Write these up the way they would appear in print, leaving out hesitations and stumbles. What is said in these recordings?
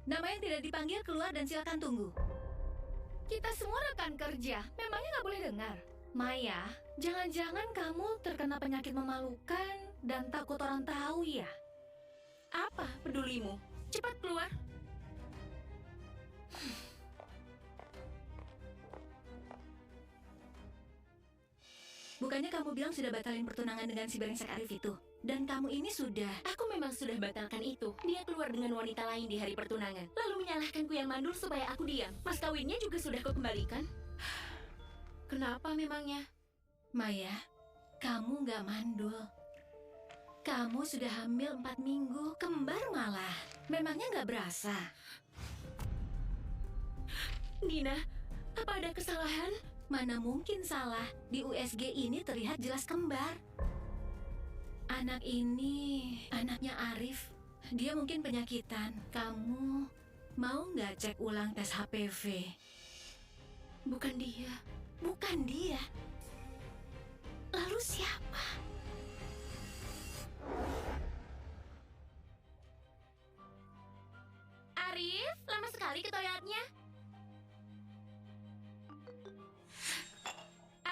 Nama yang tidak dipanggil keluar dan silakan tunggu. Kita semua rekan kerja, memangnya nggak boleh dengar? Maya, jangan-jangan kamu terkena penyakit memalukan dan takut orang tahu ya? Apa pedulimu? Cepat keluar. Bukannya kamu bilang sudah batalin pertunangan dengan si brengsek Arif itu? Dan kamu ini sudah... Aku memang sudah batalkan itu. Dia keluar dengan wanita lain di hari pertunangan. Lalu menyalahkanku yang mandul supaya aku diam. Mas kawinnya juga sudah kau kembalikan. Kenapa memangnya? Maya, kamu nggak mandul. Kamu sudah hamil 4 minggu, kembar malah. Memangnya nggak berasa? Nina, apa ada kesalahan? Mana mungkin salah, di USG ini terlihat jelas kembar. Anak ini, anaknya Arif. Dia mungkin penyakitan. Kamu mau nggak cek ulang tes HPV? Bukan dia. Bukan dia. Lalu siapa? Arif, lama sekali ke toiletnya.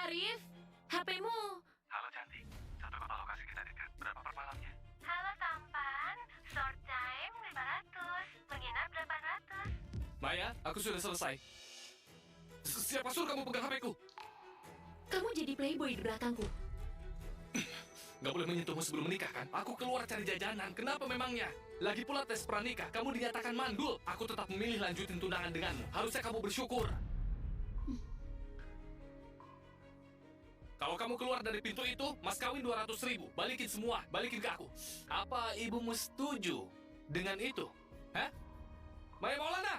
Arif, HP-mu. Halo cantik, satu kota lokasi kita dekat. Berapa per malamnya? Halo tampan, short time 500, menginap 800. Maya, aku sudah selesai. Siapa suruh kamu pegang HP-ku? Kamu jadi playboy di belakangku. Gak boleh menyentuhmu sebelum menikah kan? Aku keluar cari jajanan, kenapa memangnya? Lagi pula tes pranikah, kamu dinyatakan mandul. Aku tetap memilih lanjutin tunangan denganmu. Harusnya kamu bersyukur. Kalau kamu keluar dari pintu itu, mas kawin 200.000. Balikin semua, balikin ke aku. Apa ibumu setuju dengan itu? Hah? Maya Maulana!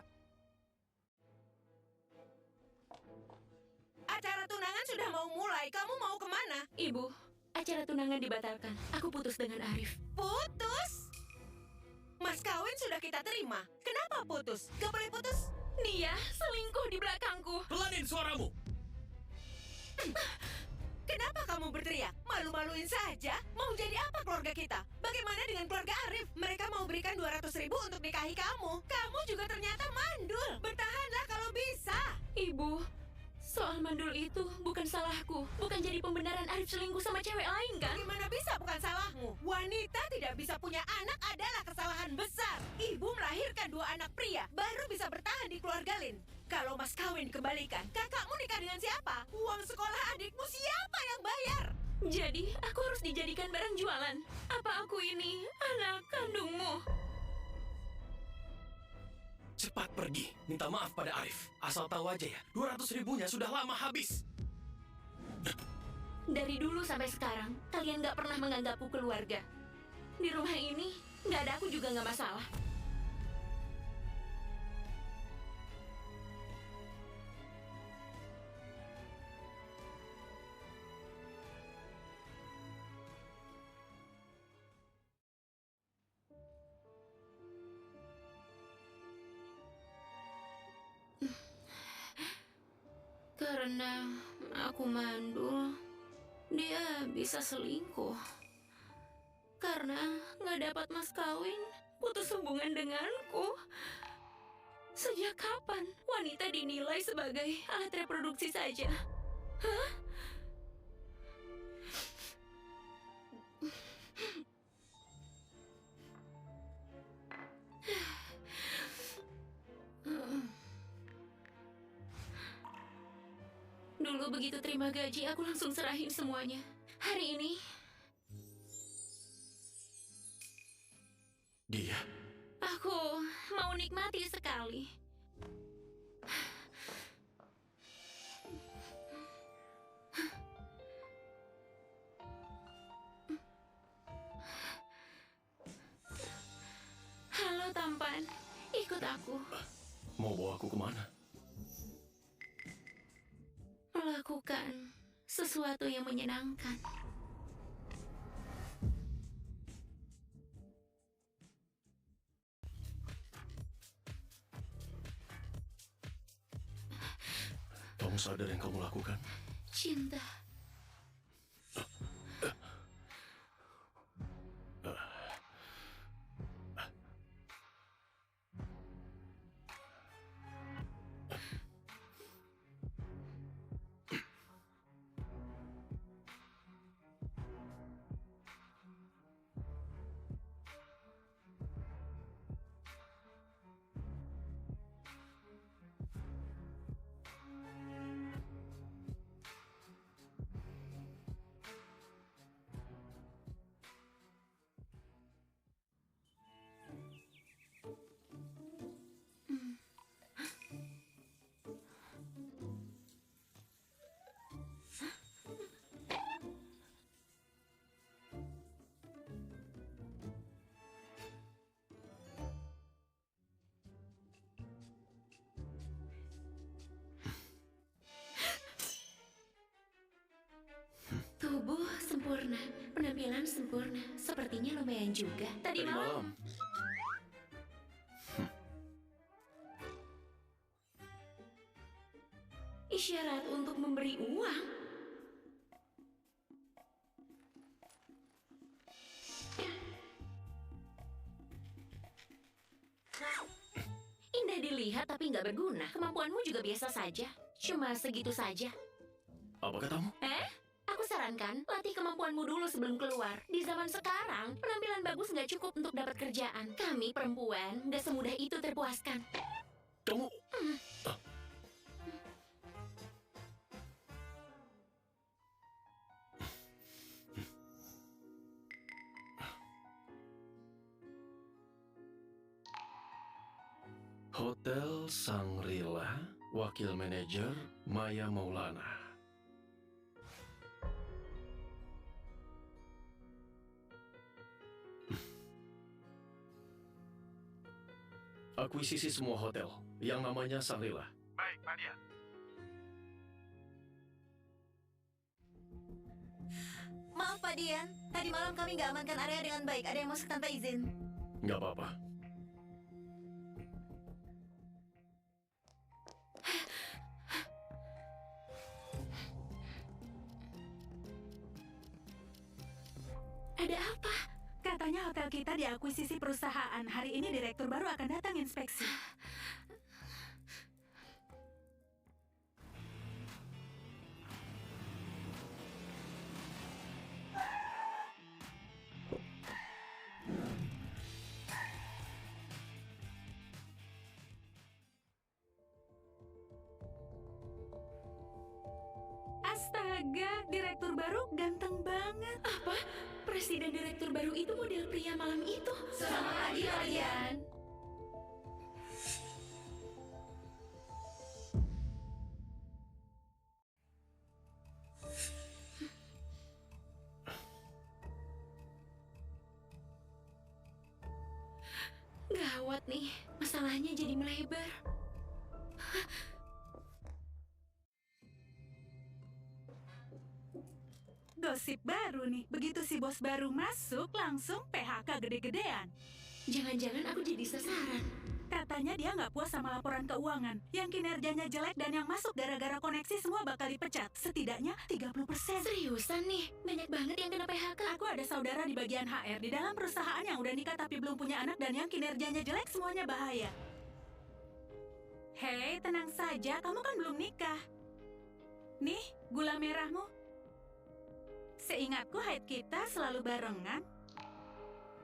Acara tunangan sudah mau mulai, kamu mau kemana? Ibu, acara tunangan dibatalkan. Aku putus dengan Arif. Putus? Mas kawin sudah kita terima. Kenapa putus? Gak boleh putus? Dia selingkuh di belakangku. Pelanin suaramu! Kenapa kamu berteriak? Malu-maluin saja? Mau jadi apa keluarga kita? Bagaimana dengan keluarga Arif? Mereka mau berikan 200.000 untuk nikahi kamu. Kamu juga ternyata mandul. Bertahanlah kalau bisa. Ibu, soal mandul itu bukan salahku. Bukan jadi pembenaran Arif selingkuh sama cewek lain kan? Bagaimana bisa bukan salahmu? Wanita tidak bisa punya anak adalah kesalahan besar. Ibu melahirkan 2 anak pria, baru bisa bertahan di keluarga Lin. Kalau mas kawin dikembalikan, kakakmu nikah dengan siapa? Uang sekolah adikmu siapa yang bayar? Jadi, aku harus dijadikan barang jualan. Apa aku ini anak kandungmu? Cepat pergi, minta maaf pada Arif. Asal tahu aja ya, 200.000-nya sudah lama habis. Dari dulu sampai sekarang, kalian gak pernah menganggapku keluarga. Di rumah ini, gak ada aku juga gak masalah. Karena aku mandul, dia bisa selingkuh. Karena nggak dapat mas kawin, putus hubungan denganku. Sejak kapan wanita dinilai sebagai alat reproduksi saja? Hah? Dulu begitu terima gaji, aku langsung serahin semuanya. Hari ini, Dia? aku mau nikmati sekali. Halo tampan, ikut aku. Mau bawa aku kemana? Melakukan sesuatu yang menyenangkan. Kamu sadar yang kamu lakukan? Cinta. Sempurna, penampilan sempurna. Sepertinya lumayan juga. Tadi malam. Isyarat untuk memberi uang. Indah dilihat tapi nggak berguna. Kemampuanmu juga biasa saja. Cuma segitu saja. Apa katamu? Aku sarankan, latih kemampuanmu dulu sebelum keluar. Di zaman sekarang, penampilan bagus nggak cukup untuk dapat kerjaan. Kami perempuan nggak semudah itu terpuaskan. Kamu... Hotel Shangri-La, Wakil Manajer Maya Maulana. Akuisisi semua hotel yang namanya Shangri-La. Baik, Pak Dian. Maaf Pak Dian, tadi malam kami nggak amankan area dengan baik. Ada yang masuk tanpa izin. Nggak apa-apa. Ada apa? Katanya hotel kita diakuisisi perusahaan. Hari ini direktur baru akan datang inspeksi. Astaga, direktur baru ganteng banget. Apa? Presiden direktur baru itu model pria malam itu. Selamat pagi, kalian. Gawat nih, masalahnya jadi melebar. Gosip baru nih. Begitu si bos baru masuk, langsung PHK gede-gedean. Jangan-jangan aku jadi sasaran. Katanya dia nggak puas sama laporan keuangan. Yang kinerjanya jelek dan yang masuk gara-gara koneksi semua bakal dipecat. Setidaknya 30%. Seriusan nih, banyak banget yang kena PHK. Aku ada saudara di bagian HR di dalam perusahaan yang udah nikah tapi belum punya anak dan yang kinerjanya jelek semuanya bahaya. Hei, tenang saja, kamu kan belum nikah. Nih, gula merahmu. Seingatku haid kita selalu barengan.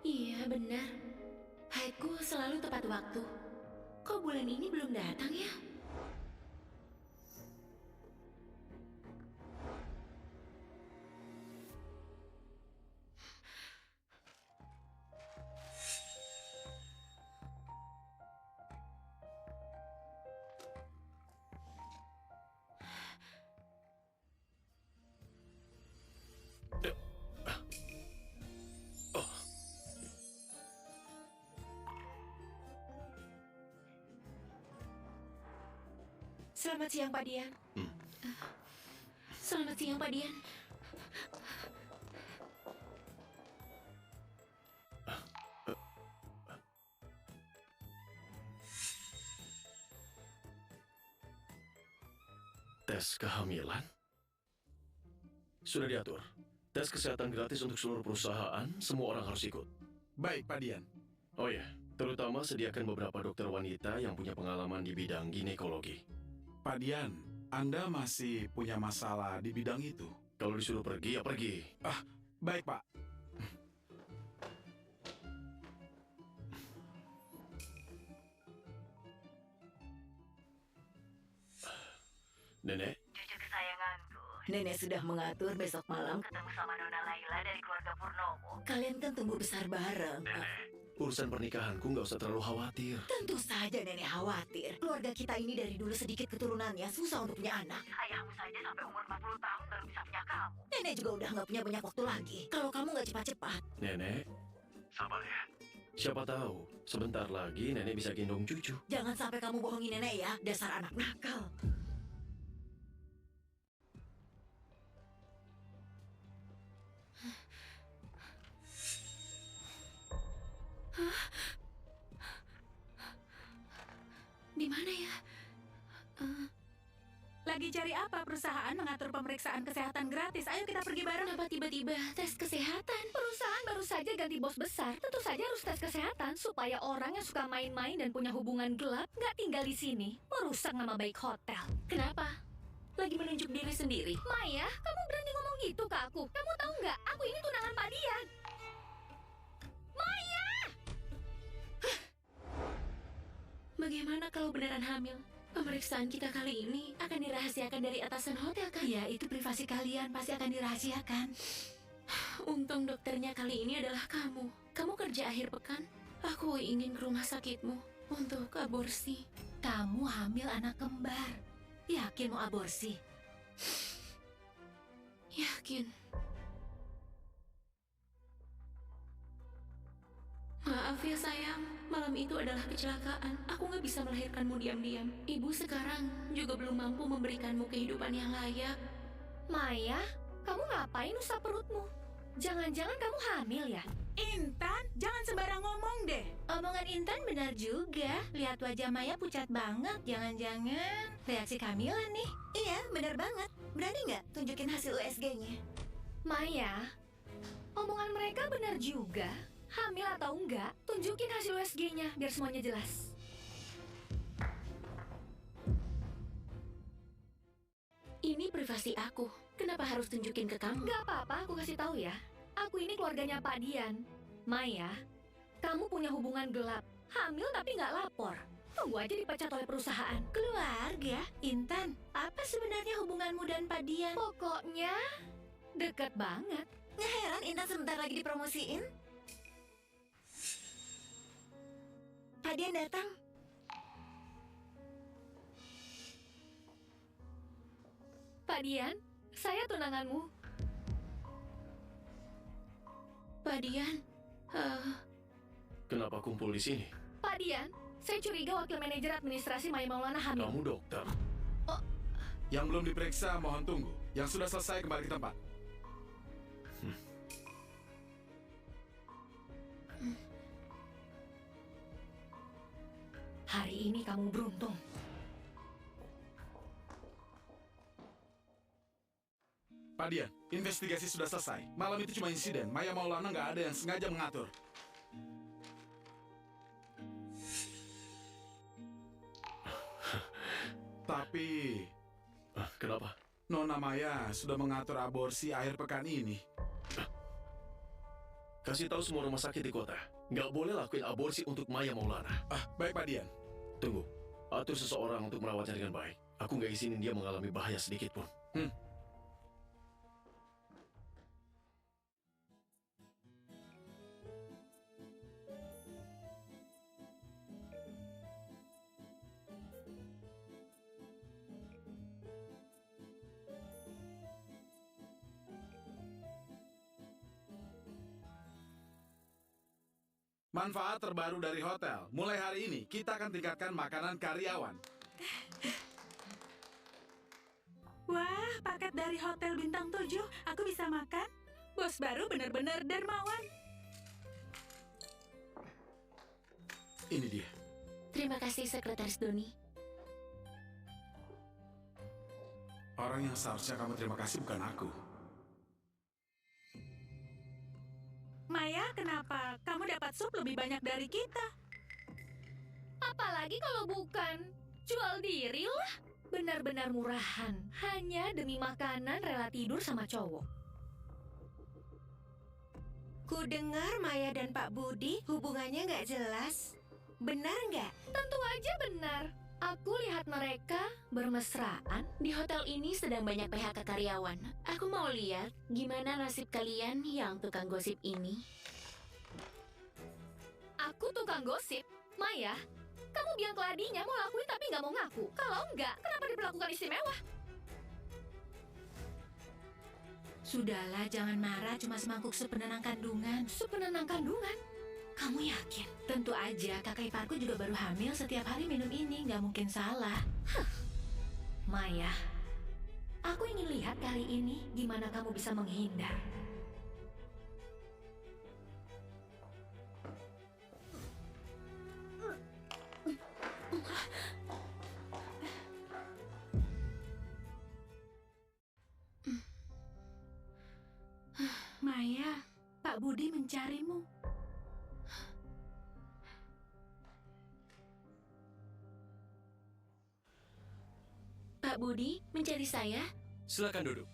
Iya, benar. Haidku selalu tepat waktu. Kok bulan ini belum datang ya? Selamat siang Pak Dian. Selamat siang, Pak Dian. Tes kehamilan? Sudah diatur. Tes kesehatan gratis untuk seluruh perusahaan, semua orang harus ikut. Baik, Pak Dian. Oh ya, terutama sediakan beberapa dokter wanita yang punya pengalaman di bidang ginekologi. Pak Dian, Anda masih punya masalah di bidang itu? Kalau disuruh pergi, ya pergi. Baik, Pak. Nenek, Cucu kesayanganku, Nenek sudah mengatur besok malam. ketemu sama Nona Laila dari keluarga Purnomo. Kalian kan tumbuh besar bareng. urusan pernikahanku nggak usah terlalu khawatir. Tentu saja Nenek khawatir. Keluarga kita ini dari dulu sedikit keturunannya, susah untuk punya anak. Ayahmu saja sampai umur 40 tahun baru bisa punya kamu. Nenek juga udah nggak punya banyak waktu lagi. Kalau kamu nggak cepat-cepat. Nenek, Sabar ya. siapa tahu sebentar lagi nenek bisa gendong cucu. Jangan sampai kamu bohongin Nenek ya, dasar anak nakal. perusahaan mengatur pemeriksaan kesehatan gratis. Ayo kita pergi bareng. Kenapa tiba-tiba tes kesehatan? Perusahaan baru saja ganti bos besar. Tentu saja harus tes kesehatan supaya orang yang suka main-main dan punya hubungan gelap nggak tinggal di sini. Merusak nama baik hotel. Kenapa? Lagi menunjuk diri sendiri. Maya, kamu berani ngomong gitu ke aku? Kamu tahu nggak? Aku ini tunangan Pak Dian. Maya! Bagaimana kalau beneran hamil? Pemeriksaan kita kali ini akan dirahasiakan dari atasan hotel kan? Ya, itu privasi kalian pasti akan dirahasiakan. Untung dokternya kali ini adalah kamu. Kamu kerja akhir pekan? Aku ingin ke rumah sakitmu untuk aborsi. Kamu hamil anak kembar. Yakin mau aborsi? Yakin. Maaf ya sayang, malam itu adalah kecelakaan. Aku nggak bisa melahirkanmu diam-diam. Ibu sekarang juga belum mampu memberikanmu kehidupan yang layak. Maya, kamu ngapain usap perutmu? Jangan-jangan kamu hamil ya? Intan, jangan sembarang ngomong deh. Omongan Intan benar juga. Lihat wajah Maya pucat banget. Jangan-jangan reaksi kehamilan nih. Iya, benar banget. Berani nggak tunjukin hasil USG-nya? Maya, omongan mereka benar juga. Hamil atau enggak, tunjukin hasil USG-nya biar semuanya jelas. Ini privasi aku. Kenapa harus tunjukin ke kamu? Gak apa-apa, aku kasih tahu ya. Aku ini keluarganya Pak Dian. Maya, kamu punya hubungan gelap. Hamil tapi nggak lapor. Tunggu aja dipecat oleh perusahaan. Keluarga? Intan, apa sebenarnya hubunganmu dan Pak Dian? Pokoknya deket banget. Nggak heran Intan sebentar lagi dipromosiin. Pak Dian datang. Pak Dian, saya tunanganmu. Pak Dian, Kenapa kumpul di sini? Pak Dian, saya curiga wakil manajer administrasi Maya Maulana hamil. Kamu dokter. Yang belum diperiksa mohon tunggu. Yang sudah selesai kembali ke tempat. Hari ini kamu beruntung. Pak Dian, investigasi sudah selesai. Malam itu cuma insiden. Maya Maulana nggak ada yang sengaja mengatur. Tapi Kenapa? Nona Maya sudah mengatur aborsi akhir pekan ini. Kasih tahu semua rumah sakit di kota. Nggak boleh lakuin aborsi untuk Maya Maulana. Baik Pak Dian. Tunggu. Atur seseorang untuk merawatnya dengan baik. Aku nggak izinin dia mengalami bahaya sedikit pun. Manfaat terbaru dari hotel. Mulai hari ini, kita akan tingkatkan makanan karyawan. Wah, paket dari Hotel Bintang 7. Aku bisa makan. Bos baru benar-benar dermawan. Ini dia. terima kasih Sekretaris Doni. Orang yang seharusnya kamu terima kasih bukan aku. Maya, kenapa kamu dapat sup lebih banyak dari kita? Apalagi kalau bukan jual diri lah. Benar-benar murahan. Hanya demi makanan rela tidur sama cowok. Ku dengar Maya dan Pak Budi hubungannya nggak jelas. Benar nggak? Tentu aja benar. Aku lihat mereka bermesraan. Di hotel ini sedang banyak PHK karyawan. Aku mau lihat gimana nasib kalian yang tukang gosip ini. Aku tukang gosip. Maya, kamu bilang ke Ladinya mau lakuin tapi nggak mau ngaku. Kalau enggak, kenapa diperlakukan istimewa? Sudahlah, jangan marah. Cuma semangkuk sup penenang kandungan. Sup penenang kandungan? Kamu yakin? Tentu aja, kakak iparku juga baru hamil. Setiap hari minum ini, nggak mungkin salah. Maya, aku ingin lihat kali ini gimana kamu bisa menghindar. Maya, Pak Budi mencarimu. Pak Budi mencari saya? Silakan duduk.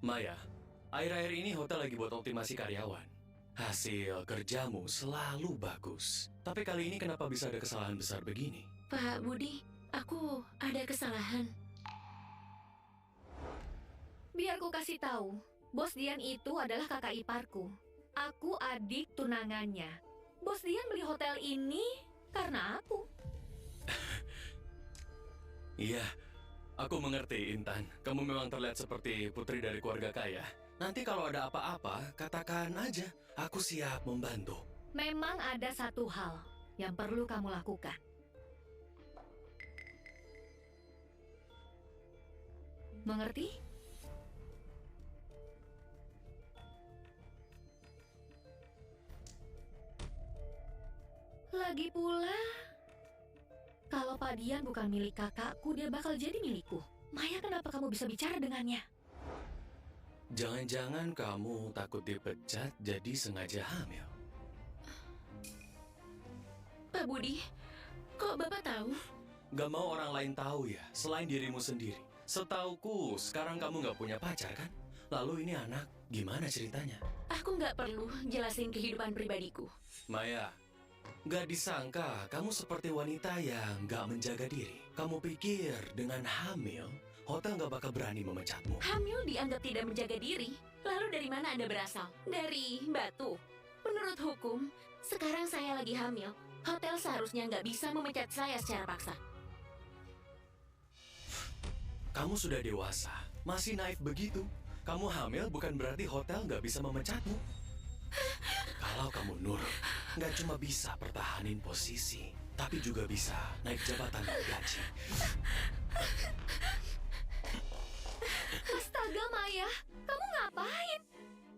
Maya, akhir-akhir ini hotel lagi buat optimasi karyawan. Hasil kerjamu selalu bagus. Tapi kali ini kenapa bisa ada kesalahan besar begini? Pak Budi, aku ada kesalahan. Biar ku kasih tahu, Bos Dian itu adalah kakak iparku. Aku adik tunangannya. Bos Dian beli hotel ini karena aku. Iya, aku mengerti, Intan. Kamu memang terlihat seperti putri dari keluarga kaya. Nanti kalau ada apa-apa, katakan aja. Aku siap membantu. Memang ada satu hal yang perlu kamu lakukan. Mengerti? Lagi pula, kalau Pak Dian bukan milik kakakku, dia bakal jadi milikku. Maya, kenapa kamu bisa bicara dengannya? Jangan-jangan kamu takut dipecat jadi sengaja hamil. Pak Budi, kok Bapak tahu? Gak mau orang lain tahu ya, selain dirimu sendiri. Setauku, sekarang kamu gak punya pacar kan? Lalu ini anak, gimana ceritanya? Aku nggak perlu jelasin kehidupan pribadiku. Maya, gak disangka kamu seperti wanita yang gak menjaga diri. Kamu pikir dengan hamil, hotel gak bakal berani memecatmu? Hamil dianggap tidak menjaga diri. Lalu dari mana Anda berasal? Dari batu. Menurut hukum, sekarang saya lagi hamil. Hotel seharusnya nggak bisa memecat saya secara paksa. Kamu sudah dewasa, masih naif begitu. Kamu hamil bukan berarti hotel nggak bisa memecatmu. Kalau kamu nurut, nggak cuma bisa pertahanin posisi, tapi juga bisa naik jabatan dan gaji. Astaga, Maya, kamu ngapain?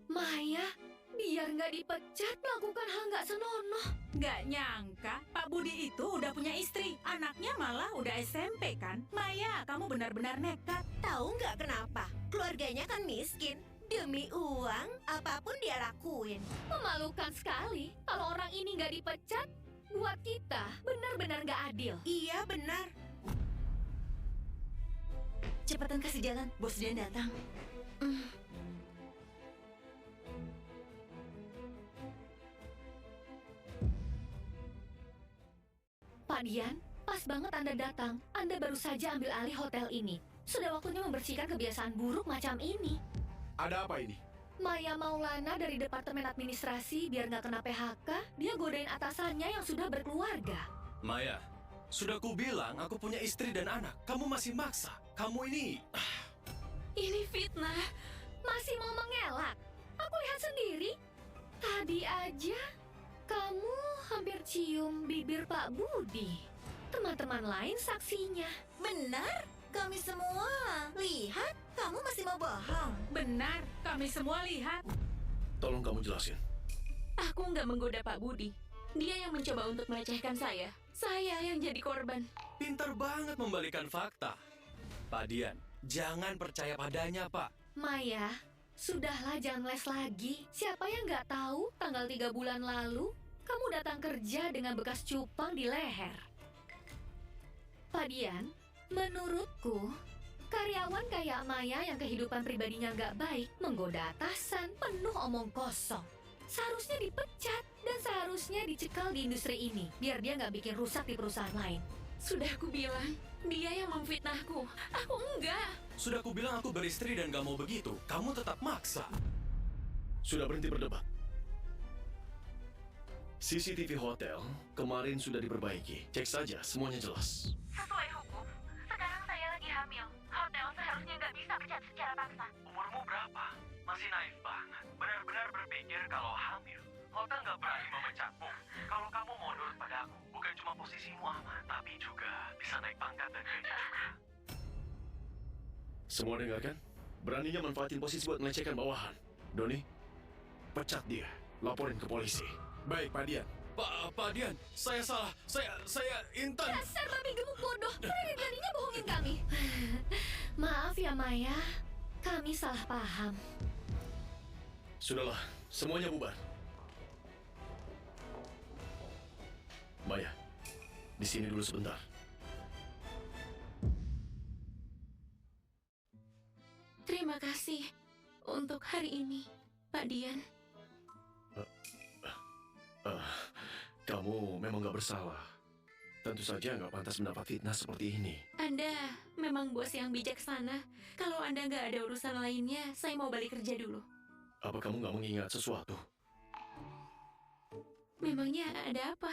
Maya, biar nggak dipecat melakukan hal nggak senonoh. Nggak nyangka, Pak Budi itu udah punya istri. Anaknya malah udah SMP kan? Maya, kamu benar-benar nekat. Tahu nggak kenapa? Keluarganya kan miskin. Demi uang, apapun dia lakuin. Memalukan sekali. Kalau orang ini nggak dipecat, buat kita benar-benar nggak adil. Iya benar. Cepetan kasih jalan, Bos Dian datang. Pak Dian, pas banget Anda datang. Anda baru saja ambil alih hotel ini. Sudah waktunya membersihkan kebiasaan buruk macam ini. Ada apa ini? Maya Maulana dari Departemen Administrasi biar nggak kena PHK, dia godain atasannya yang sudah berkeluarga. Maya, sudah kubilang aku punya istri dan anak. Kamu masih maksa. Kamu ini... Ini fitnah. Masih mau mengelak. Aku lihat sendiri. Tadi aja kamu hampir cium bibir Pak Budi. Teman-teman lain saksinya. Benar? Kami semua lihat kamu masih mau bohong. Benar, kami semua lihat. Tolong kamu jelasin. Aku nggak menggoda Pak Budi. Dia yang mencoba untuk melecehkan saya. Saya yang jadi korban. Pintar banget membalikan fakta. Pak Dian, jangan percaya padanya, Pak. Maya, sudahlah jangan les lagi. Siapa yang nggak tahu tanggal 3 bulan lalu kamu datang kerja dengan bekas cupang di leher. Pak Dian, menurutku, karyawan kayak Maya yang kehidupan pribadinya nggak baik, menggoda atasan, penuh omong kosong. Seharusnya dipecat dan seharusnya dicekal di industri ini, biar dia nggak bikin rusak di perusahaan lain. Sudah aku bilang, dia yang memfitnahku. Aku enggak. Sudah kubilang aku beristri dan gak mau begitu. Kamu tetap maksa. Sudah berhenti berdebat. CCTV hotel kemarin sudah diperbaiki. Cek saja, semuanya jelas. Sesuai hukum, sekarang saya lagi hamil. Hotel seharusnya nggak bisa pecat secara paksa. Umurmu berapa? Masih naif banget. Benar-benar berpikir kalau hamil, hotel nggak berani memecatmu. Kalau kamu mau nurut pada aku, bukan cuma posisimu aman, tapi juga bisa naik pangkat dan gaji juga. Semua dengar kan? Beraninya manfaatin posisi buat melecehkan bawahan. Doni, pecat dia. Laporin ke polisi. Baik, Pak Dian. Pak Dian, saya salah. Saya Intan. Dasar babi gemuk bodoh, berani-beraninya bohongin kami. Maaf ya Maya, kami salah paham. Sudahlah, semuanya bubar. Maya, di sini dulu sebentar. Terima kasih untuk hari ini, Pak Dian. Kamu memang gak bersalah. Tentu saja nggak pantas mendapat fitnah seperti ini. Anda memang bos yang bijaksana. Kalau Anda nggak ada urusan lainnya, saya mau balik kerja dulu. Apa kamu nggak mengingat sesuatu? Memangnya ada apa?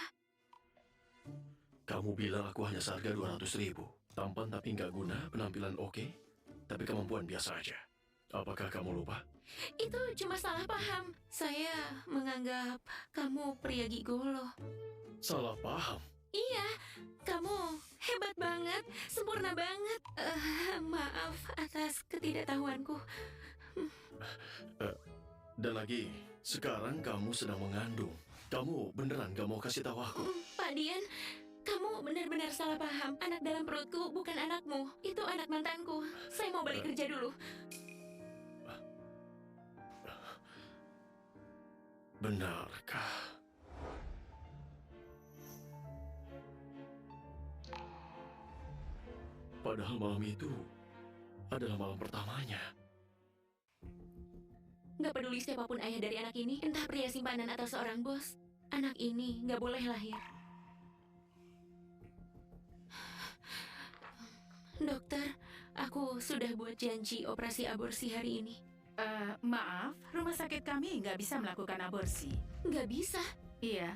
Kamu bilang aku hanya seharga 200.000. Tampan tapi nggak guna, penampilan oke, tapi kemampuan biasa aja. Apakah kamu lupa? Itu cuma salah paham. Saya menganggap kamu pria gigolo. Salah paham? Iya, kamu hebat banget, sempurna banget. Maaf atas ketidaktahuanku. Dan lagi, sekarang kamu sedang mengandung. Kamu beneran gak mau kasih tahu aku? Pak Dian, kamu benar-benar salah paham. Anak dalam perutku bukan anakmu. Itu anak mantanku. Saya mau balik kerja dulu. Benarkah? Padahal malam itu adalah malam pertamanya. Gak peduli siapapun ayah dari anak ini, entah pria simpanan atau seorang bos, anak ini gak boleh lahir. Dokter, aku sudah buat janji operasi aborsi hari ini. Maaf, rumah sakit kami nggak bisa melakukan aborsi. Gak bisa? Iya.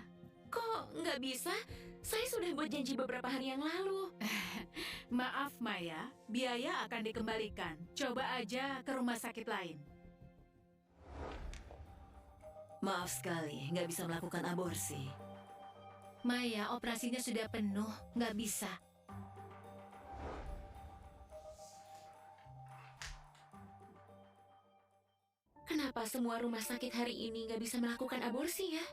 Kok nggak bisa? Saya sudah buat janji beberapa hari yang lalu. Maaf Maya, biaya akan dikembalikan. Coba aja ke rumah sakit lain. Maaf sekali, nggak bisa melakukan aborsi. Maya, operasinya sudah penuh. Nggak bisa. Kenapa semua rumah sakit hari ini nggak bisa melakukan aborsi ya?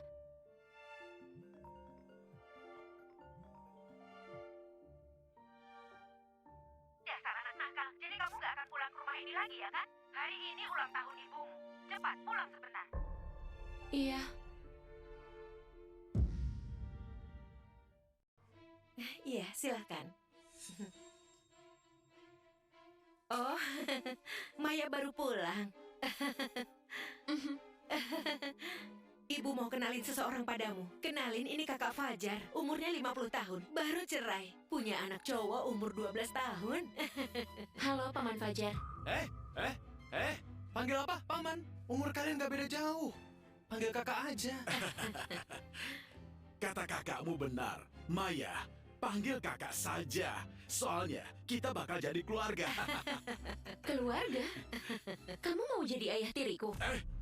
Dasar anak nakal, jadi kamu nggak akan pulang ke rumah ini lagi ya kan? Hari ini ulang tahun ibumu. Cepat pulang sebentar. Iya. Iya, silakan. Oh, Maya baru pulang. Ibu mau kenalin seseorang padamu. Kenalin, ini kakak Fajar. Umurnya 50 tahun. Baru cerai. Punya anak cowok umur 12 tahun. Halo, Paman Fajar. Panggil apa, Paman? Umur kalian gak beda jauh. Panggil kakak aja. Kata kakakmu benar. Maya, panggil kakak saja. Soalnya kita bakal jadi keluarga. Keluarga? Kamu mau jadi ayah tiriku?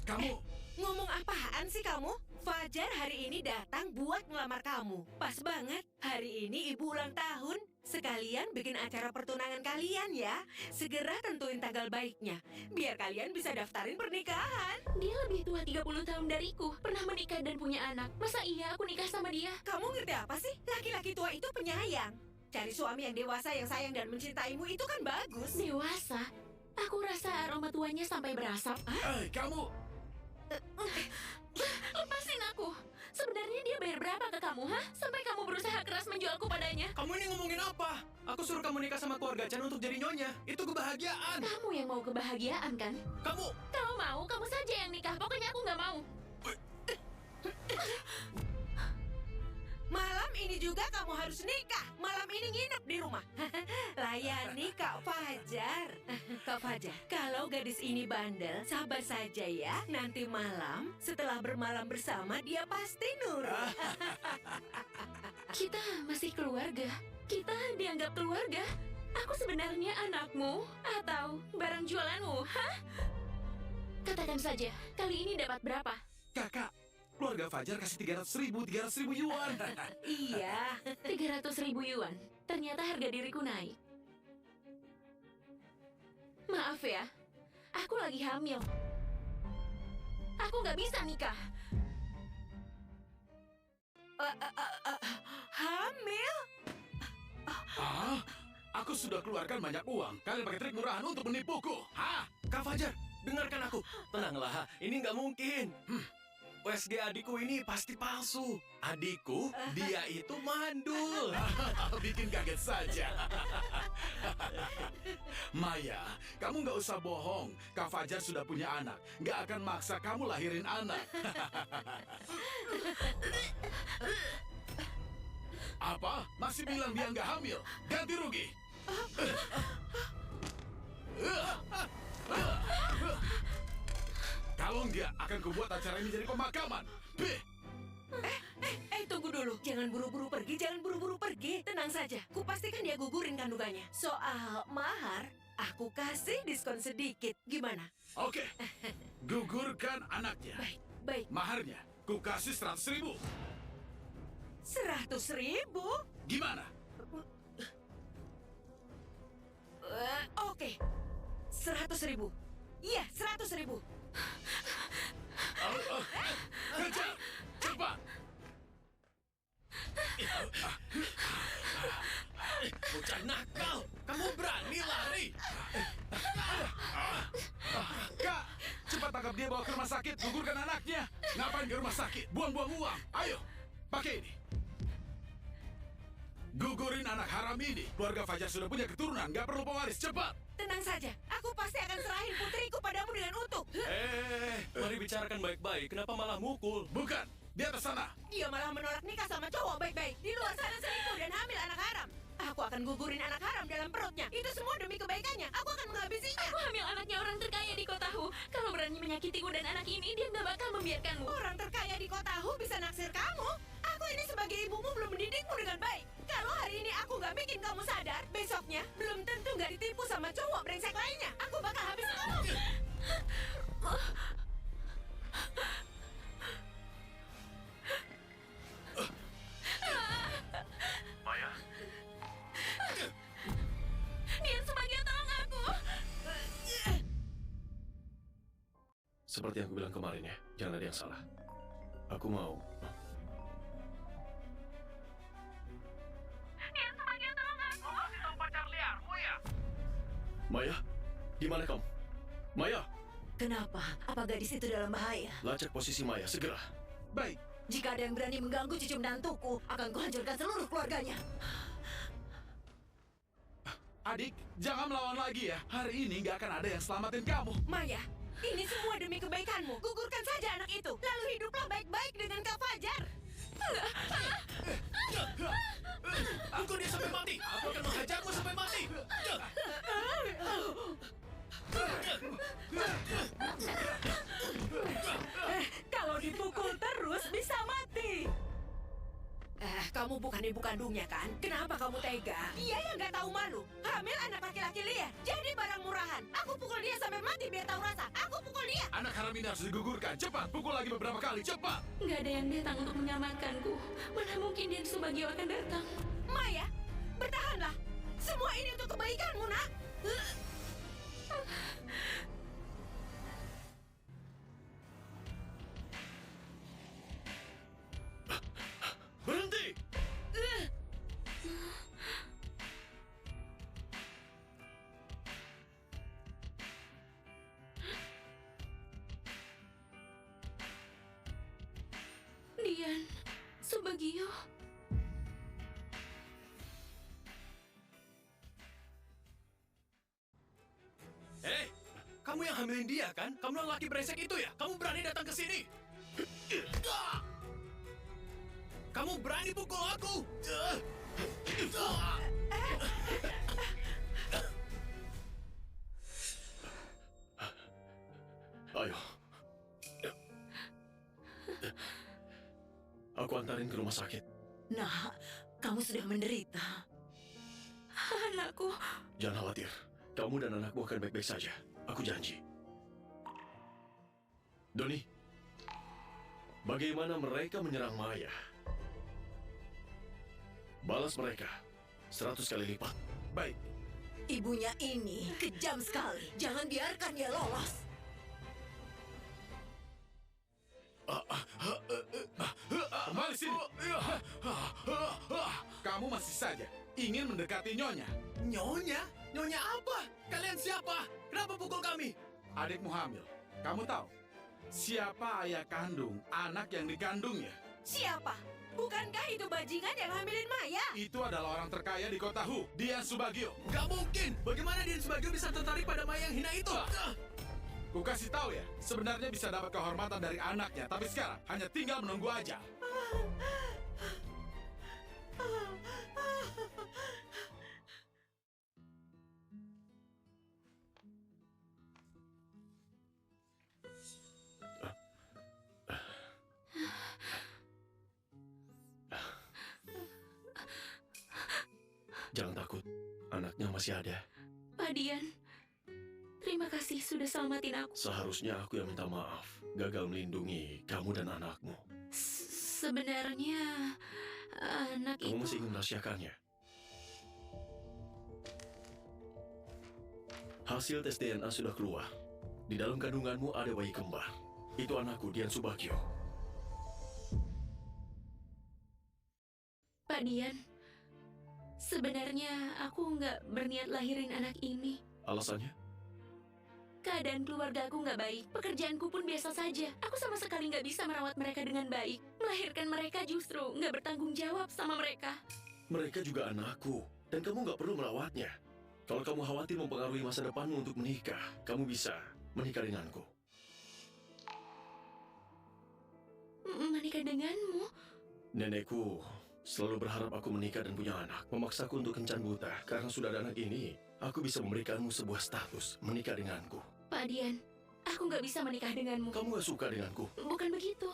Kamu... Ngomong apaan sih kamu? Fajar hari ini datang buat ngelamar kamu. Pas banget. Hari ini ibu ulang tahun. Sekalian bikin acara pertunangan kalian ya. Segera tentuin tanggal baiknya. Biar kalian bisa daftarin pernikahan. Dia lebih tua 30 tahun dariku. Pernah menikah dan punya anak. Masa iya aku nikah sama dia? Kamu ngerti apa sih? Laki-laki tua itu penyayang. Cari suami yang dewasa yang sayang dan mencintaimu itu kan bagus. Dewasa? Aku rasa aroma tuanya sampai berasap. Kamu... Lepasin aku. Sebenarnya dia bayar berapa ke kamu, hah? Sampai kamu berusaha keras menjualku padanya. Kamu ini ngomongin apa? Aku suruh kamu nikah sama keluarga Chan untuk jadi nyonya. Itu kebahagiaan. Kamu yang mau kebahagiaan, kan? Kamu... Kalau mau, kamu saja yang nikah. Pokoknya aku nggak mau. Malam ini juga kamu harus nikah. Malam ini nginep di rumah. Layani Kak Fajar. Kak Fajar, kalau gadis ini bandel, sabar saja ya. Nanti malam, setelah bermalam bersama, dia pasti nurut. Kita masih keluarga. Kita dianggap keluarga. Aku sebenarnya anakmu atau barang jualanmu, hah? Katakan saja, kali ini dapat berapa? Kakak, keluarga Fajar kasih 300.000 yuan. Iya. 300.000 yuan. Ternyata harga diriku naik. Maaf ya, aku lagi hamil. Aku nggak bisa nikah. Hamil? Ah, aku sudah keluarkan banyak uang. Kalian pakai trik murahan untuk menipuku. Hah? Kak Fajar, dengarkan aku. Tenanglah, ini nggak mungkin. USG adikku ini pasti palsu. Adikku, dia itu mandul. Bikin kaget saja. Maya, kamu nggak usah bohong. Kak Fajar sudah punya anak. Nggak akan maksa kamu lahirin anak. Apa? Masih bilang dia nggak hamil? Ganti rugi. Kalau nggak, akan kubuat acara ini jadi pemakaman. Tunggu dulu. Jangan buru-buru pergi, jangan buru-buru pergi. Tenang saja, kupastikan dia gugurin kandungannya. Soal mahar, aku kasih diskon sedikit. Gimana? Oke, gugurkan anaknya. Baik. Maharnya, ku kasih 100.000. 100.000? Gimana? Oke. 100.000. Iya, 100.000. Kejar! Cepat! Bocah nakal, kamu berani lari? Kak, cepat tangkap dia, bawa ke rumah sakit. Gugurkan anaknya. Ngapain ke rumah sakit? Buang-buang uang. Ayo, pakai ini. Gugurin anak haram ini. Keluarga Fajar sudah punya keturunan. Nggak perlu pewaris. Cepat! Tenang saja, aku pasti akan serahin putriku padamu dengan utuh. Mari bicarakan baik-baik. Kenapa malah mukul? Bukan, di atas sana. Dia malah menolak nikah sama cowok baik-baik. Di luar sana selingkuh dan hamil anak haram. Aku akan gugurin anak haram dalam perutnya. Itu semua demi kebaikannya. Aku akan menghabisinya. Aku hamil anaknya orang terkaya di Kotahu. Kalau berani menyakitiku dan anak ini, dia nggak bakal membiarkanmu. Orang terkaya di Kotahu bisa naksir kamu. Aku ini sebagai ibumu belum mendidikmu dengan baik. Kalau hari ini aku nggak bikin kamu sadar, besoknya belum tentu nggak ditipu sama cowok brengsek lainnya. Aku bakal habis kamu. Maya, Dia sebagai tolong aku. Seperti yang aku bilang kemarin ya, jangan ada yang salah. Aku mau. Dia sebagai tolong aku. masih tahu pacar liarmu ya? Maya, di mana kamu? Maya, Kenapa? Apa gadis itu dalam bahaya? lacak posisi Maya, segera. Baik, Jika ada yang berani mengganggu cucu menantuku, akan kuhancurkan seluruh keluarganya. adik, jangan melawan lagi ya. Hari ini nggak akan ada yang selamatin kamu. Maya, ini semua demi kebaikanmu. Gugurkan saja anak itu. Lalu hiduplah baik-baik dengan Kak Fajar. Pukul dia sampai mati. Aku akan menghajarmu sampai mati. Kalau dipukul terus bisa mati. Kamu bukan ibu kandungnya kan? Kenapa kamu tega? Dia yang nggak tahu malu. Hamil anak laki-laki liar. Jadi barang murahan. Aku pukul dia sampai mati biar tahu rasa. Aku pukul dia. Anak haram ini harus digugurkan. Cepat, pukul lagi beberapa kali. Cepat! Nggak ada yang datang untuk menyelamatkanku. Mana mungkin dia Subagio akan datang? Maya, bertahanlah. Semua ini untuk kebaikanmu, nak. Berhenti. Dian, Subagio. Kamu yang hamilin dia kan? Kamu yang laki brengsek itu ya? Kamu berani datang ke sini? Kamu berani pukul aku? Ayo. Aku antarin ke rumah sakit. Nah, kamu sudah menderita. Anakku. Jangan khawatir. Kamu dan anakmu akan baik-baik saja. Aku janji. Doni, bagaimana mereka menyerang Maya? Balas mereka 100 kali lipat. Baik, Ibunya ini kejam sekali. Jangan biarkan dia lolos. kembali sini. masih saja ingin mendekati Nyonya. Nyonya? Nyonya apa? Kalian siapa? Kenapa pukul kami? Adikmu hamil. Kamu tahu siapa ayah kandung anak yang dikandungnya? Siapa? Bukankah itu bajingan yang hamilin Maya? Itu adalah orang terkaya di kota Hu, Dian Subagio. Gak mungkin! Bagaimana Dian Subagio bisa tertarik pada Maya yang hina itu? Ku kasih tahu ya, sebenarnya bisa dapat kehormatan dari anaknya, tapi sekarang hanya tinggal menunggu aja. Jangan takut, anaknya masih ada. Pak Dian, terima kasih sudah selamatin aku. Seharusnya aku yang minta maaf, gagal melindungi kamu dan anakmu. Sebenarnya, anak Kamu itu... masih ingin merahasiakannya? Hasil tes DNA sudah keluar. Di dalam kandunganmu ada bayi kembar. Itu anakku, Dian Subagio. Pak Dian, sebenarnya aku nggak berniat lahirin anak ini. Alasannya? Keadaan keluarga aku nggak baik. Pekerjaanku pun biasa saja. Aku sama sekali nggak bisa merawat mereka dengan baik. Melahirkan mereka justru nggak bertanggung jawab sama mereka. Mereka juga anakku, dan kamu nggak perlu merawatnya. Kalau kamu khawatir mempengaruhi masa depanmu untuk menikah, kamu bisa menikah denganku. Menikah denganmu? Nenekku selalu berharap aku menikah dan punya anak. Memaksaku untuk kencan buta. Karena sudah ada anak ini, aku bisa memberikanmu sebuah status menikah denganku. Pak Dian, aku nggak bisa menikah denganmu. Kamu gak suka denganku? Bukan begitu.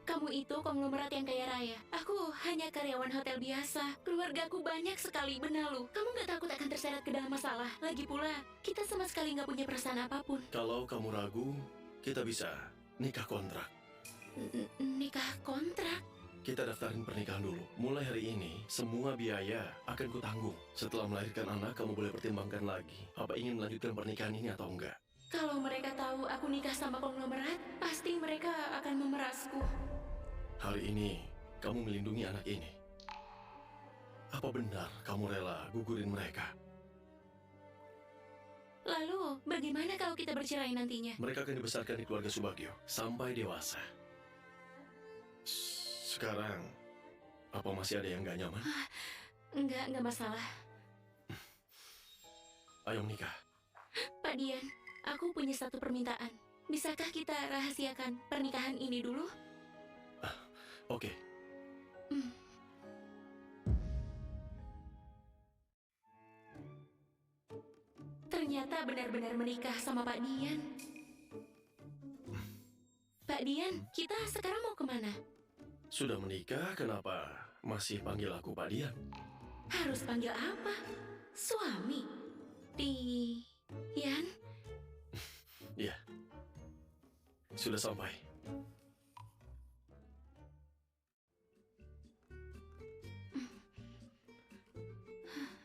Kamu itu konglomerat yang kaya raya. Aku hanya karyawan hotel biasa. Keluargaku banyak sekali, benalu. Kamu nggak takut akan terseret ke dalam masalah? Lagi pula, kita sama sekali nggak punya perasaan apapun. Kalau kamu ragu, kita bisa nikah kontrak. Nikah kontrak? Kita daftarin pernikahan dulu. Mulai hari ini, semua biaya akan kutanggung. Setelah melahirkan anak, kamu boleh pertimbangkan lagi. Apa ingin melanjutkan pernikahan ini atau enggak? Kalau mereka tahu aku nikah sama konglomerat, pasti mereka akan memerasku. Hari ini, kamu melindungi anak ini. Apa benar kamu rela gugurin mereka? Lalu, bagaimana kalau kita bercerai nantinya? Mereka akan dibesarkan di keluarga Subagio sampai dewasa. Sekarang, apa masih ada yang nggak nyaman? Enggak masalah. Ayo menikah. Pak Dian, aku punya satu permintaan. Bisakah kita rahasiakan pernikahan ini dulu? Oke. Ternyata benar-benar menikah sama Pak Dian. Pak Dian, kita sekarang mau kemana? Sudah menikah, kenapa masih panggil aku Pak Dian? Harus panggil apa? Suami? Dian? Iya. Sudah sampai.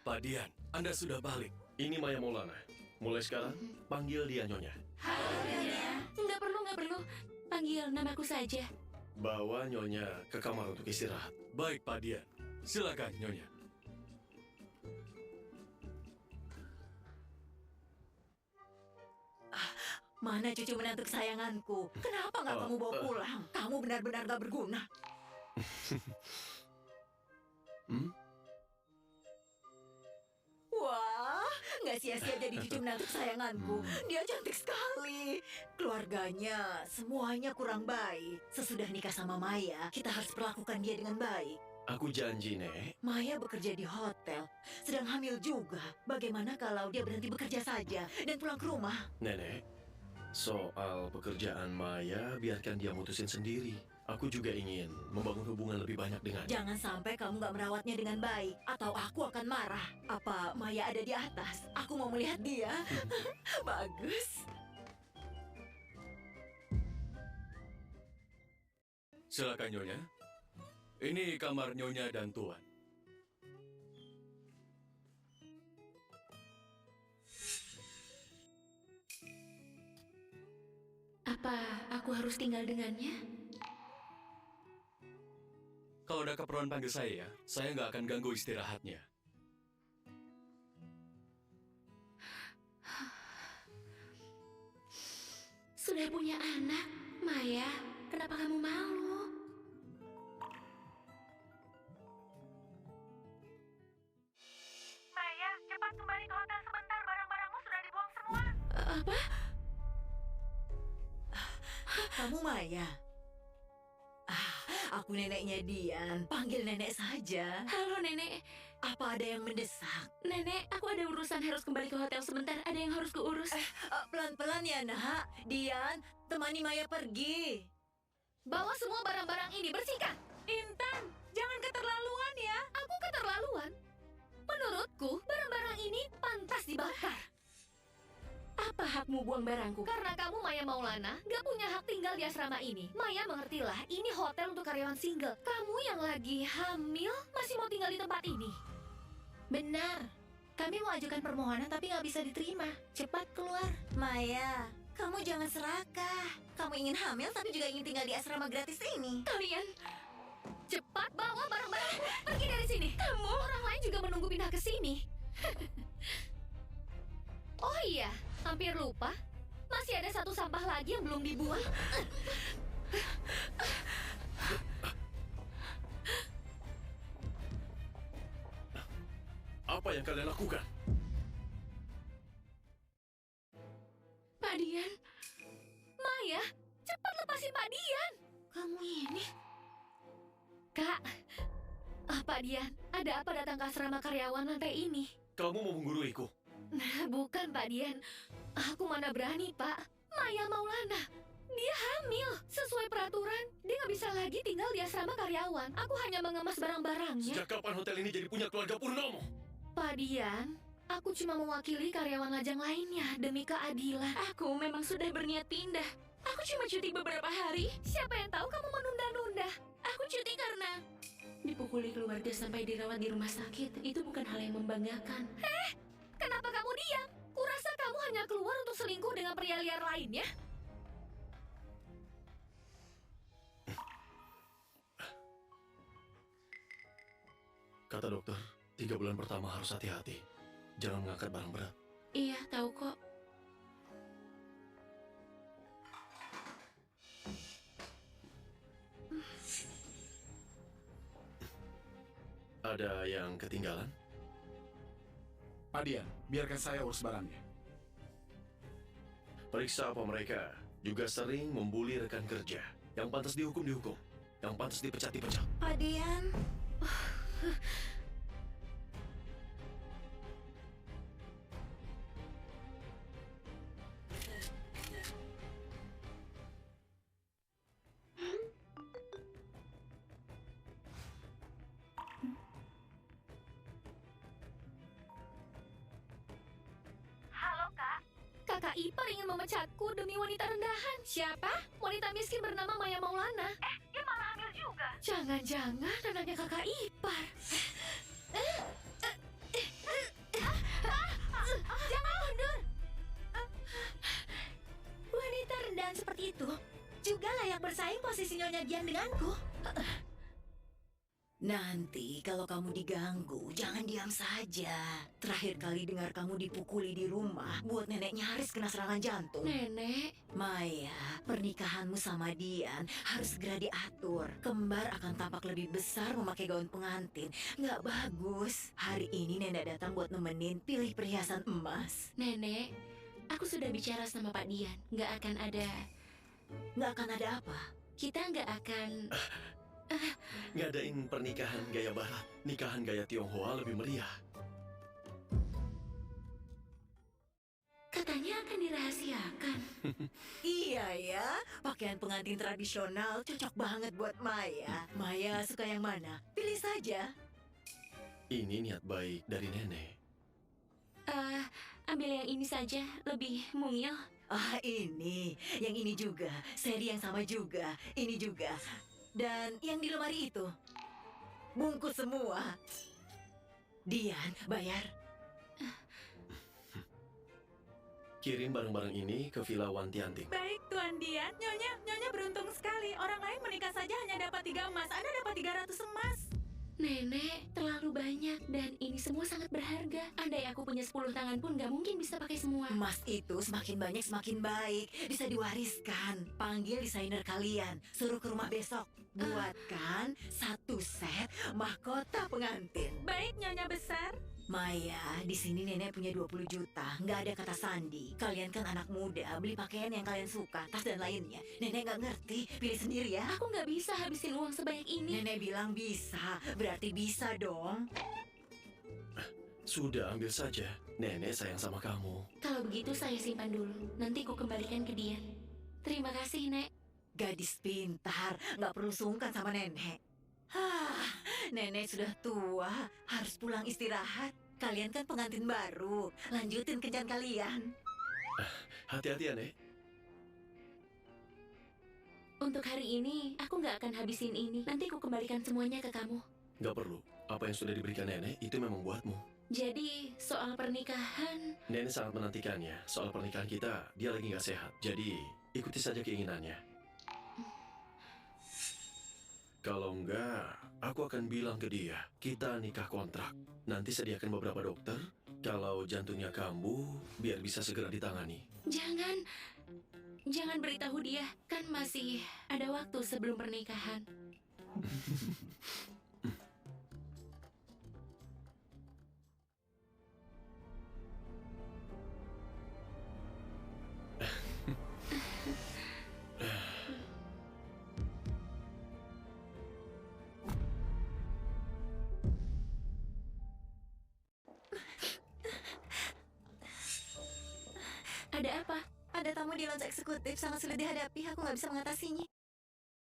Pak Dian, Anda sudah balik. Ini Maya Maulana. Mulai sekarang, panggil dia Nyonya. Halo, Nyonya. Nggak perlu. Panggil namaku saja. Bawa Nyonya ke kamar untuk istirahat. Baik, Pak Dian. Silakan, Nyonya. Mana cucu menantu kesayanganku? Kenapa nggak kamu bawa pulang? Kamu benar-benar nggak berguna. Wah, nggak sia-sia jadi cucu menantu kesayanganku. Dia cantik sekali. Keluarganya, semuanya kurang baik. Sesudah nikah sama Maya, kita harus perlakukan dia dengan baik. Aku janji, Nek. Maya bekerja di hotel, sedang hamil juga. Bagaimana kalau dia berhenti bekerja saja dan pulang ke rumah? Nenek, soal pekerjaan Maya, biarkan dia mutusin sendiri. Aku juga ingin membangun hubungan lebih banyak dengannya. Jangan sampai kamu nggak merawatnya dengan baik, atau aku akan marah. Apa Maya ada di atas? Aku mau melihat dia. Bagus. Silakan, Nyonya. Ini kamar Nyonya dan Tuan. Apa aku harus tinggal dengannya? kalau ada keperluan panggil saya ya. Saya nggak akan ganggu istirahatnya. Sudah punya anak, Maya. Kenapa kamu malu? Maya, cepat kembali ke hotel sebentar. Barang-barangmu sudah dibuang semua. Apa? Kamu Maya? Aku neneknya Dian. Panggil nenek saja. Halo, Nenek. Apa ada yang mendesak? Nenek, aku ada urusan harus kembali ke hotel sebentar. Ada yang harus kuurus. Pelan-pelan ya, Nak. Dian, temani Maya pergi. Bawa semua barang-barang ini, bersihkan. Intan, jangan keterlaluan ya. Aku keterlaluan. Menurutku, barang-barang ini pantas dibakar. Apa hakmu buang barangku? Karena kamu Maya Maulana gak punya hak tinggal di asrama ini. Maya mengertilah, ini hotel untuk karyawan single. Kamu yang lagi hamil masih mau tinggal di tempat ini. Benar. Kami mau ajukan permohonan tapi nggak bisa diterima. Cepat keluar. Maya, kamu jangan serakah. Kamu ingin hamil tapi juga ingin tinggal di asrama gratis ini. Kalian cepat bawa barang-barangku pergi dari sini. Kamu orang lain juga menunggu pindah ke sini. Oh iya, hampir lupa. Masih ada satu sampah lagi yang belum dibuang. Apa yang kalian lakukan? Pak Dian. Maya, cepat lepasin Pak Dian. Kamu ini? Kak, Pak Dian, ada apa datang ke asrama karyawan lantai ini? Kamu mau mengguruiku? Bukan Pak Dian, aku mana berani Pak. Maya Maulana, dia hamil. Sesuai peraturan, dia nggak bisa lagi tinggal di asrama karyawan. Aku hanya mengemas barang-barangnya. Sejak kapan hotel ini jadi punya keluarga Purnomo? Pak Dian, aku cuma mewakili karyawan lajang lainnya demi keadilan. Aku memang sudah berniat pindah. Aku cuma cuti beberapa hari. Siapa yang tahu kamu menunda-nunda? Aku cuti karena dipukuli keluarga sampai dirawat di rumah sakit. Itu bukan hal yang membanggakan. Kenapa kamu diam? Kurasa kamu hanya keluar untuk selingkuh dengan pria liar lainnya? Kata dokter, 3 bulan pertama harus hati-hati. Jangan mengangkat barang berat. Iya, tahu kok. Ada yang ketinggalan? Pak Dian, biarkan saya urus barangnya. Periksa apa mereka juga sering membuli rekan kerja. Yang pantas dihukum, dihukum. Yang pantas dipecat, dipecat. Pak Dian. Halo, Kak. Kakak ipar ingin memecatku demi wanita rendahan. Siapa? Wanita miskin bernama Maya Maulana. Dia malah hamil juga. Jangan-jangan anaknya kakak ipar. Jangan mundur. Wanita rendahan seperti itu juga layak bersaing posisi Nyonya Dian denganku. Nanti kalau kamu diganggu, jangan diam saja. Terakhir kali dengar kamu dipukuli di rumah, buat nenek nyaris kena serangan jantung. Nenek, Maya, pernikahanmu sama Dian harus segera diatur. Kembar akan tampak lebih besar memakai gaun pengantin. Nggak bagus. Hari ini nenek datang buat nemenin pilih perhiasan emas. Nenek, aku sudah bicara sama Pak Dian. Nggak akan ada. Nggak akan ada apa? Kita nggak akan. Ngadain pernikahan gaya barat. Nikahan gaya Tionghoa lebih meriah. Katanya akan dirahasiakan. Iya ya, pakaian pengantin tradisional cocok banget buat Maya. Maya suka yang mana? Pilih saja. Ini niat baik dari nenek. Ambil yang ini saja, lebih mungil. Ah, ini. Yang ini juga. Seri yang sama juga. Ini juga. Dan yang di lemari itu. Bungkus semua. Dian, bayar. Kirim barang-barang ini ke Villa Wantianting. Baik, Tuan Dian. Nyonya beruntung sekali. Orang lain menikah saja hanya dapat 3 emas. Anda dapat 300 emas. Nenek, terlalu banyak dan ini semua sangat berharga. Andai aku punya 10 tangan pun nggak mungkin bisa pakai semua. Emas itu semakin banyak semakin baik. Bisa diwariskan. Panggil desainer kalian. Suruh ke rumah besok. Buatkan 1 set mahkota pengantin. Baik, Nyonya Besar. Maya, di sini nenek punya 20 juta. Nggak ada kata sandi. Kalian kan anak muda, beli pakaian yang kalian suka, tas dan lainnya. Nenek nggak ngerti, pilih sendiri ya. Aku nggak bisa habisin uang sebanyak ini. Nenek bilang bisa, berarti bisa dong. Sudah, ambil saja. Nenek sayang sama kamu. Kalau begitu saya simpan dulu. Nanti ku kembalikan ke dia. Terima kasih, Nek. Gadis pintar, nggak perlu sungkan sama nenek. Nenek sudah tua, harus pulang istirahat. Kalian kan pengantin baru, lanjutin kencan kalian. Hati-hati ya, Nek. Untuk hari ini, aku nggak akan habisin ini. Nanti ku kembalikan semuanya ke kamu. Nggak perlu. Apa yang sudah diberikan nenek, itu memang buatmu. Jadi, soal pernikahan, Nenek sangat menantikannya. Soal pernikahan kita, dia lagi nggak sehat. Jadi, ikuti saja keinginannya. Kalau enggak, aku akan bilang ke dia, kita nikah kontrak. Nanti sediakan beberapa dokter. Kalau jantungnya kambuh, biar bisa segera ditangani. jangan beritahu dia. Kan masih ada waktu sebelum pernikahan. Ada apa? Ada tamu di lounge eksekutif, sangat sulit dihadapi, aku nggak bisa mengatasinya.